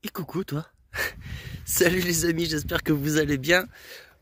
Et coucou toi. Salut les amis, j'espère que vous allez bien.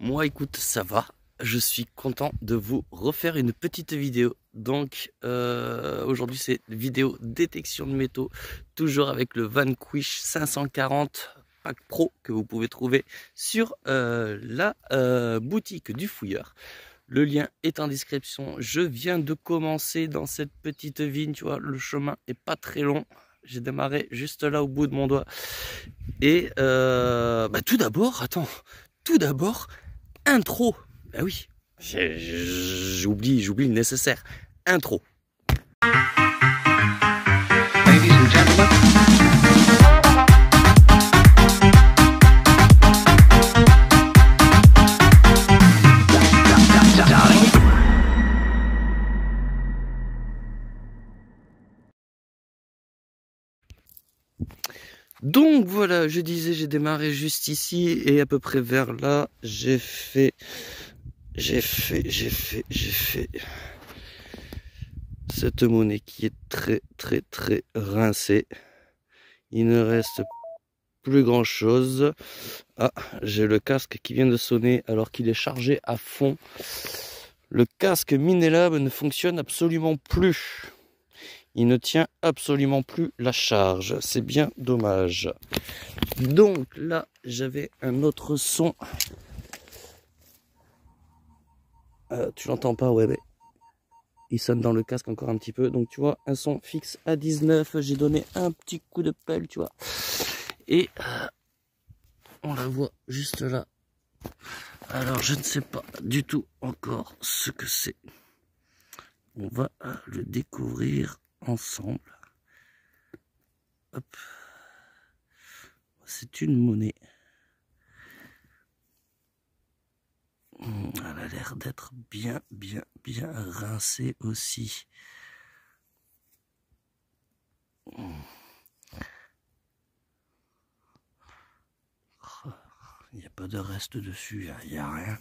Moi écoute, ça va. Je suis content de vous refaire une petite vidéo. Donc aujourd'hui c'est une vidéo détection de métaux. Toujours avec le Vanquish 540 Pack Pro que vous pouvez trouver sur la boutique du fouilleur. Le lien est en description. Je viens de commencer dans cette petite vigne, tu vois, le chemin est pas très long. J'ai démarré juste là au bout de mon doigt. Et tout d'abord, intro. Bah oui, j'oublie le nécessaire. Intro. Ladies and gentlemen. Donc voilà, je disais, j'ai démarré juste ici et à peu près vers là, j'ai fait cette monnaie qui est très rincée. Il ne reste plus grand chose. Ah, j'ai le casque qui vient de sonner alors qu'il est chargé à fond. Le casque Minelab ne fonctionne absolument plus. Il ne tient absolument plus la charge. C'est bien dommage. Donc là, j'avais un autre son. Tu l'entends pas, ouais, mais il sonne dans le casque encore un petit peu. Donc tu vois, un son fixe à 19. J'ai donné un petit coup de pelle, tu vois. Et on la voit juste là. Alors je ne sais pas du tout encore ce que c'est. On va le découvrir ensemble. Hop. C'est une monnaie. Elle a l'air d'être bien rincée aussi. Il n'y a pas de reste dessus, il n'y a rien.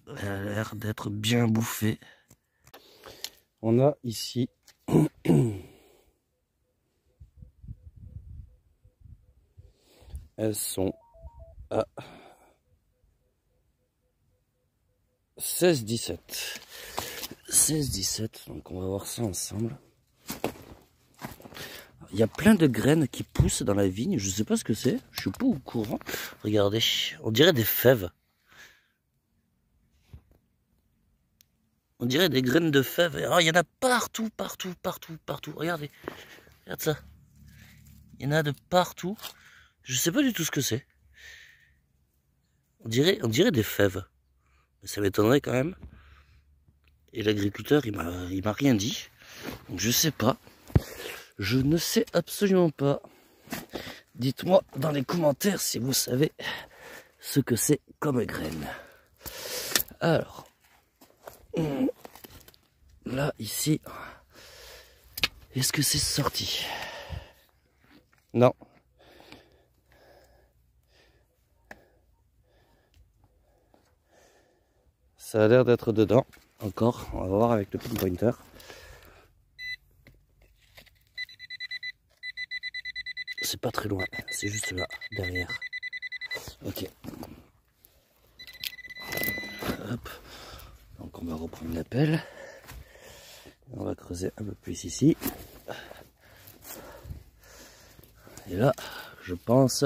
Elle a l'air d'être bien bouffée. On a ici elles sont à 16-17. 16-17, donc on va voir ça ensemble. Il y a plein de graines qui poussent dans la vigne, je sais pas ce que c'est, je suis pas au courant. Regardez, on dirait des fèves. On dirait des graines de fèves. Alors, il y en a partout. Regardez, regarde ça. Il y en a de partout. Je sais pas du tout ce que c'est. On dirait des fèves. Mais ça m'étonnerait quand même. Et l'agriculteur, il m'a rien dit. Donc je sais pas. Je ne sais absolument pas. Dites-moi dans les commentaires si vous savez ce que c'est comme graine. Alors, là, ici, est-ce que c'est sorti? Non. Ça a l'air d'être dedans. Encore, on va voir avec le pinpointer. C'est pas très loin, c'est juste là, derrière. Ok. Hop. Donc on va reprendre la pelle. On va creuser un peu plus ici. Et là, je pense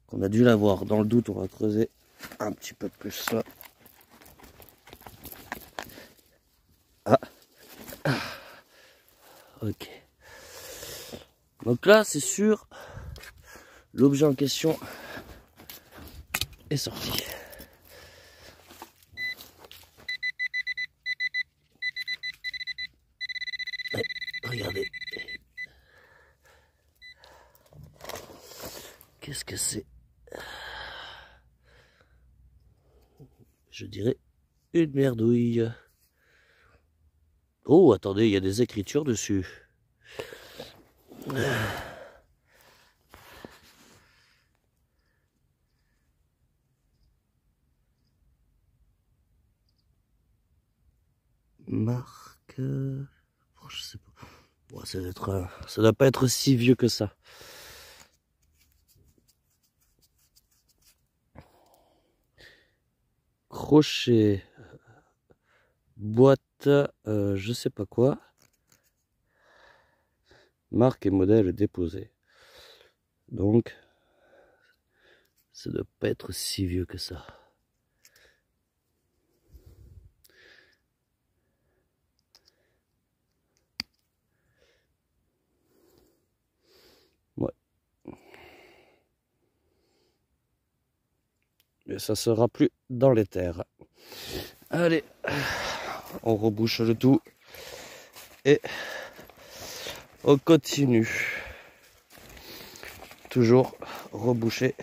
qu'on a dû l'avoir. Dans le doute, on va creuser un petit peu plus là. Ah. Ok. Donc là, c'est sûr, l'objet en question est sorti. Et regardez. Qu'est-ce que c'est? Je dirais une merdouille. Oh, attendez, il y a des écritures dessus. Marque... Oh, je sais pas. Bon, ça doit pas être si vieux que ça. Crochet, boîte, je sais pas quoi. Marque et modèle déposé. Donc, ça doit pas être si vieux que ça. Ouais. Mais ça sera plus dans les terres. Allez, on rebouche le tout. Et on continue. Toujours reboucher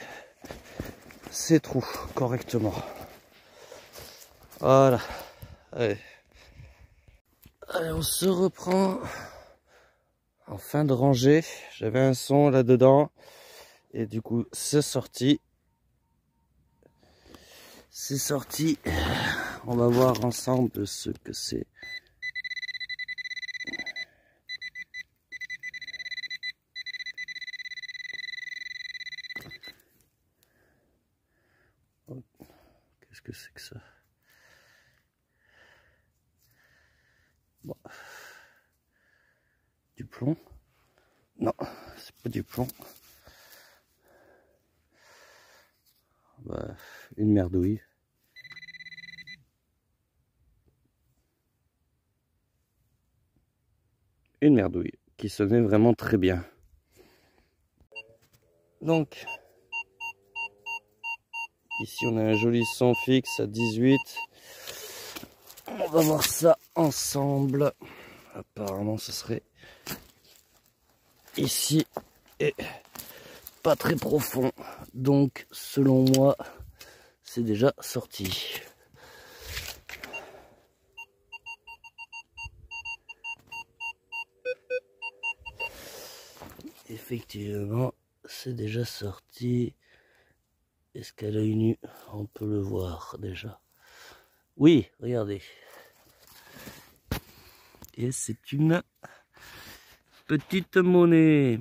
ces trous correctement. Voilà. Allez. Allez, on se reprend en fin de rangée. J'avais un son là-dedans. Et du coup, c'est sorti. C'est sorti. On va voir ensemble ce que c'est. Qu'est-ce que c'est que ça? Bon. Du plomb? Non, c'est pas du plomb. Bah, une merdouille. Une merdouille qui sonnait vraiment très bien. Donc, ici on a un joli son fixe à 18. On va voir ça ensemble. Apparemment ce serait ici et pas très profond. Donc selon moi c'est déjà sorti. Effectivement c'est déjà sorti. Est-ce qu'à l'œil nu on peut le voir déjà? Oui, regardez. Et c'est une petite monnaie.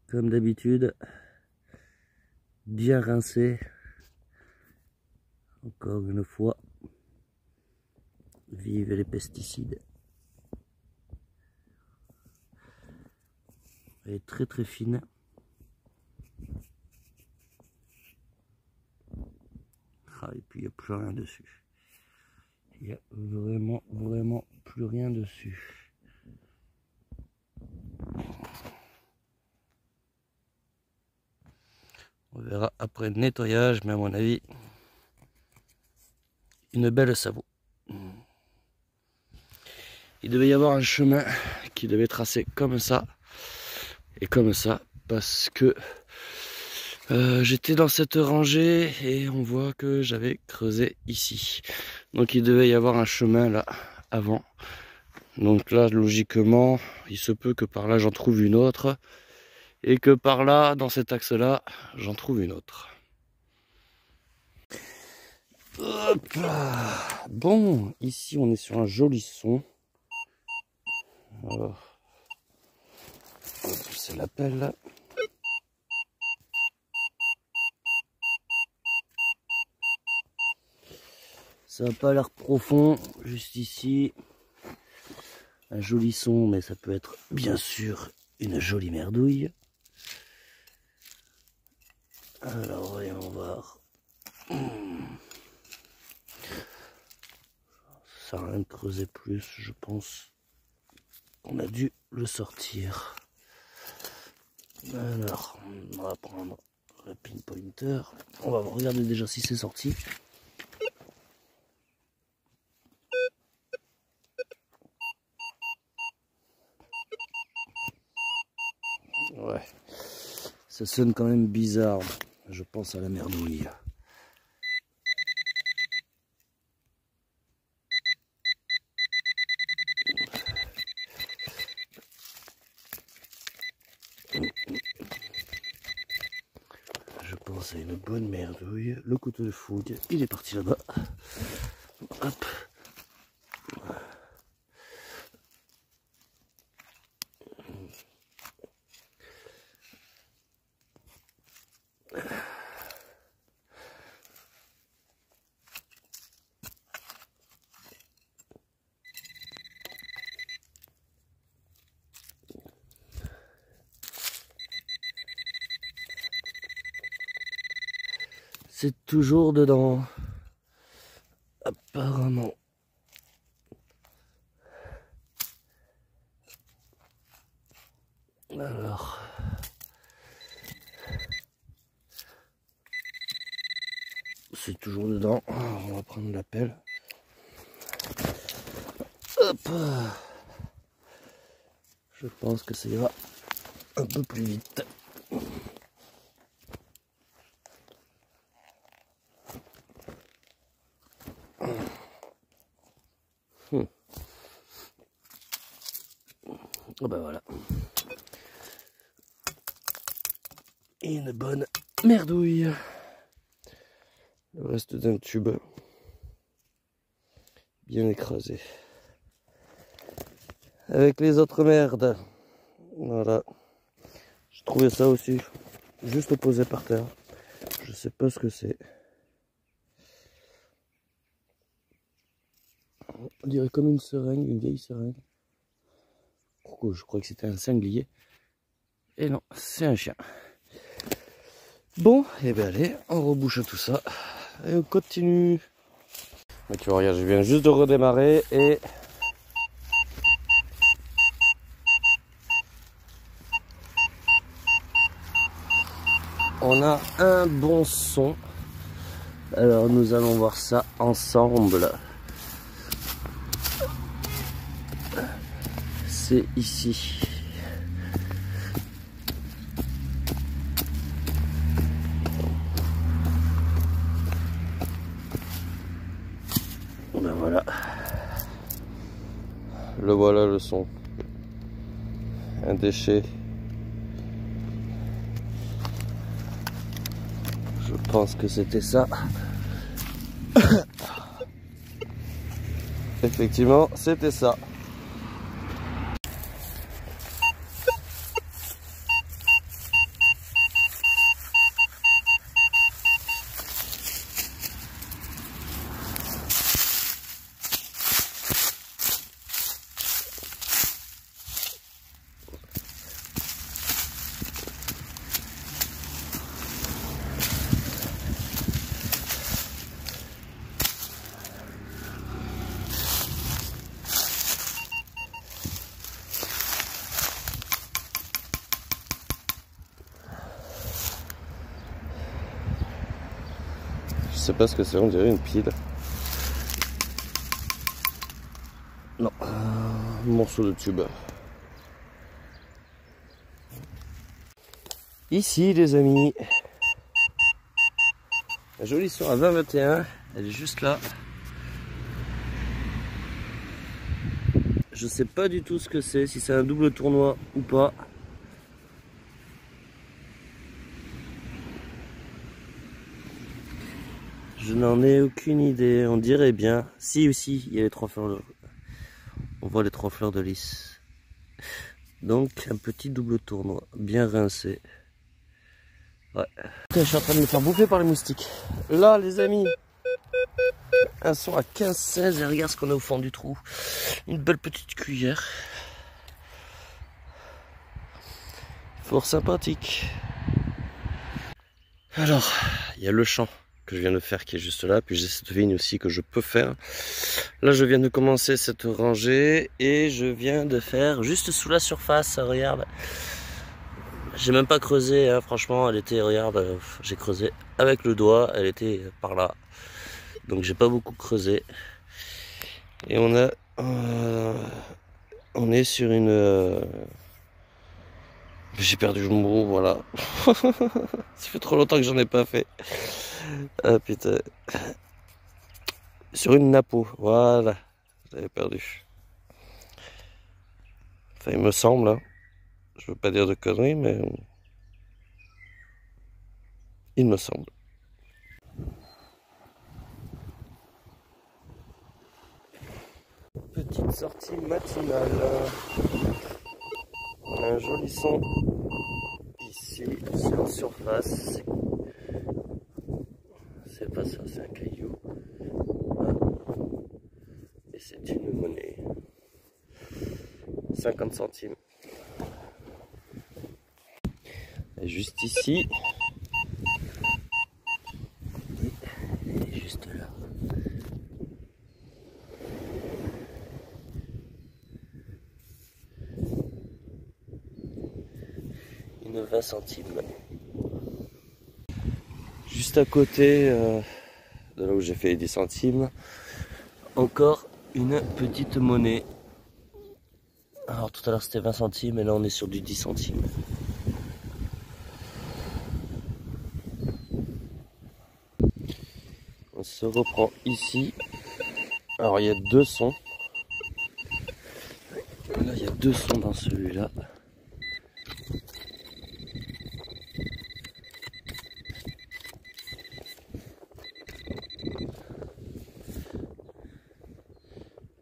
Comme d'habitude, bien rincée. Encore une fois, vive les pesticides. Elle est très très fine. Ah, et puis il n'y a plus rien dessus. Il n'y a vraiment plus rien dessus. On verra après le nettoyage, mais à mon avis, une belle sabot. Il devait y avoir un chemin qui devait tracer comme ça et comme ça, parce que j'étais dans cette rangée et on voit que j'avais creusé ici. Donc il devait y avoir un chemin là avant. Donc là, logiquement, il se peut que par là j'en trouve une autre. Et que par là, dans cet axe-là, j'en trouve une autre. Hop là. Bon, ici on est sur un joli son. Alors, c'est la pelle. Ça n'a pas l'air profond, juste ici. Un joli son, mais ça peut être bien sûr une jolie merdouille. Alors, voyons voir. Ça n'a rien de creuser plus, je pense. On a dû le sortir. Alors, on va prendre le pinpointer. On va regarder déjà si c'est sorti. Ouais, ça sonne quand même bizarre. Je pense à la merdouille. Je pense à une bonne merdouille. Le couteau de fouille, il est parti là-bas. Hop. C'est toujours dedans. Apparemment. Alors. C'est toujours dedans. On va prendre la pelle. Hop. Je pense que ça ira un peu plus vite. Oh ben voilà. Et une bonne merdouille. Le reste d'un tube bien écrasé. Avec les autres merdes. Voilà. J'ai trouvé ça aussi. Juste posé par terre. Je sais pas ce que c'est. On dirait comme une seringue, une vieille seringue. Pourquoi je crois que c'était un sanglier. Et non, c'est un chien. Bon, et bien allez, on rebouche tout ça. Et on continue. Mais tu vois, regarde, je viens juste de redémarrer et... on a un bon son. Alors nous allons voir ça ensemble. C'est ici. Ben voilà. Le voilà le son. Un déchet. Je pense que c'était ça. Effectivement, c'était ça. Je sais pas ce que c'est, on dirait une pile. Non, un morceau de tube. Ici les amis, la jolie son à 20-21, elle est juste là. Je sais pas du tout ce que c'est, si c'est un double tournoi ou pas. Je n'en ai aucune idée, on dirait bien. Si aussi, il y a les 3 fleurs. On voit les 3 fleurs de lys. Donc un petit double tournoi, bien rincé. Ouais. Putain, je suis en train de me faire bouffer par les moustiques. Là les amis, un son à 15-16 et regarde ce qu'on a au fond du trou. Une belle petite cuillère. Fort sympathique. Alors, il y a le champ que je viens de faire qui est juste là, puis j'ai cette vigne aussi que je peux faire. Là je viens de commencer cette rangée et je viens de faire juste sous la surface, regarde. J'ai même pas creusé, hein, franchement, elle était, regarde, j'ai creusé avec le doigt, elle était par là. Donc j'ai pas beaucoup creusé. Et on a... on est sur une... j'ai perdu le mot, voilà. Ça fait trop longtemps que j'en ai pas fait. Ah putain. Sur une napo, voilà. J'avais perdu. Enfin, il me semble, hein. Je veux pas dire de conneries, mais... il me semble. petite sortie matinale. On a un joli son ici, c'est en surface. C'est pas ça, c'est un caillou. Et c'est une monnaie. 50 centimes. Et juste ici. Et juste là. Une 20 centimes. Juste à côté de là où j'ai fait les 10 centimes, encore une petite monnaie. Alors tout à l'heure c'était 20 centimes et là on est sur du 10 centimes. On se reprend ici. Alors il y a deux sons. Là il y a deux sons dans celui-là.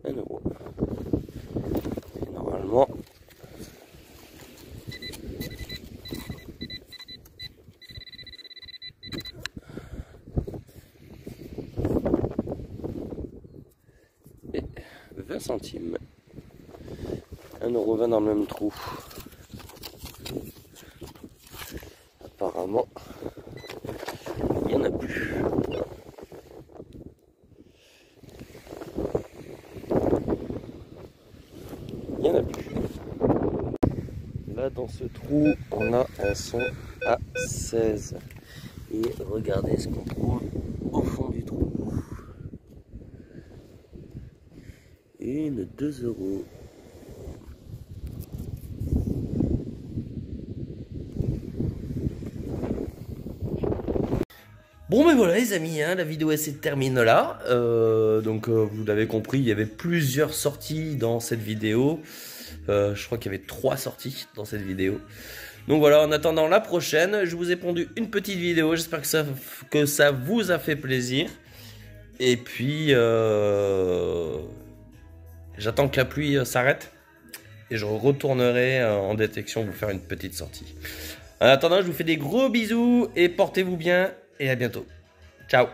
Un euro. Et normalement, et 20 centimes. 1,20 € dans le même trou. Apparemment, il n'y en a plus. Il n'y en a plus. Là, dans ce trou, on a un son à 16. Et regardez ce qu'on trouve au fond du trou. Une 2 €. Bon ben voilà les amis, hein, la vidéo elle se termine là. Vous l'avez compris, il y avait plusieurs sorties dans cette vidéo. Je crois qu'il y avait 3 sorties dans cette vidéo. Donc voilà, en attendant la prochaine, je vous ai pondu une petite vidéo. J'espère que ça vous a fait plaisir. Et puis, j'attends que la pluie s'arrête. Et je retournerai en détection vous faire une petite sortie. En attendant, je vous fais des gros bisous et portez-vous bien. Et à bientôt. Ciao.